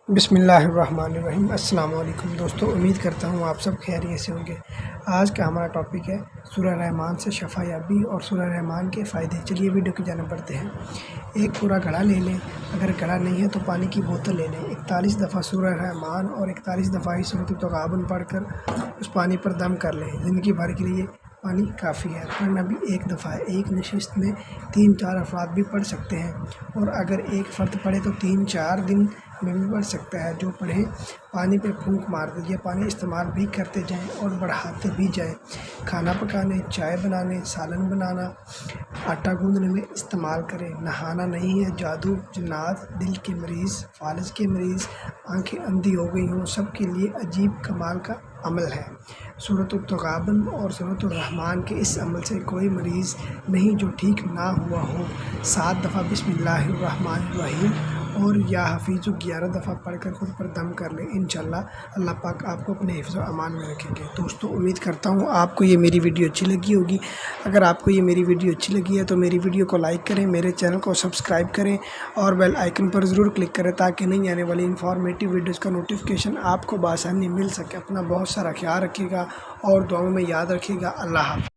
بسم اللہ الرحمن الرحیم۔ السلام علیکم دوستو، امید کرتا ہوں آپ سب خیریت سے ہوں گے۔ آج کا ہمارا ٹاپک ہے سورہ رحمان سے شفا یابی اور سورہ رحمان کے فائدے۔ چلیے ویڈیو کی جانب بڑھتے ہیں۔ ایک پورا گھڑا لے لیں، اگر گھڑا نہیں ہے تو پانی کی بوتل لے لیں۔ 41 دفعہ سورہ رحمان اور 41 دفعہ ہی سورۃ التغابن پڑھ کر اس پانی پر دم کر لیں۔ زندگی بھر کے لیے پانی کافی ہے، پڑھنا بھی ایک دفعہ ہے۔ ایک نشست میں 3-4 افراد بھی پڑھ سکتے ہیں، اور اگر ایک فرد پڑھے تو 3-4 دن میں بھی پڑھ سکتا ہے۔ جو پڑھیں پانی پہ پھونک مار دیجیے، پانی استعمال بھی کرتے جائیں اور بڑھاتے بھی جائیں۔ کھانا پکانے، چائے بنانے، سالن بنانا، آٹا گوندنے میں استعمال کریں۔ نہانا نہیں ہے، جادو، جنات، دل کے مریض، فالج کے مریض، آنکھیں اندھی ہو گئی ہوں، سب کے لیے عجیب کمال کا عمل ہے۔ سورۃ التغابن اور سورۃ الرحمان کے اس عمل سے کوئی مریض نہیں جو ٹھیک نہ ہوا ہو۔ 7 دفعہ بسم اللہ الرحمن الرحیم اور یا حفیظ 11 دفعہ پڑھ کر خود پر دم کر لیں۔ انشاءاللہ اللہ پاک آپ کو اپنے حفظ و امان میں رکھیں گے۔ دوستو امید کرتا ہوں آپ کو یہ میری ویڈیو اچھی لگی ہوگی۔ اگر آپ کو یہ میری ویڈیو اچھی لگی ہے تو میری ویڈیو کو لائک کریں، میرے چینل کو سبسکرائب کریں اور بیل آئیکن پر ضرور کلک کریں تاکہ نئی آنے والی انفارمیٹیو ویڈیوز کا نوٹیفیکیشن آپ کو بآسانی مل سکے۔ اپنا بہت سارا خیال رکھیے گا اور دعاؤں میں یاد رکھیے گا۔ اللہ حافظ۔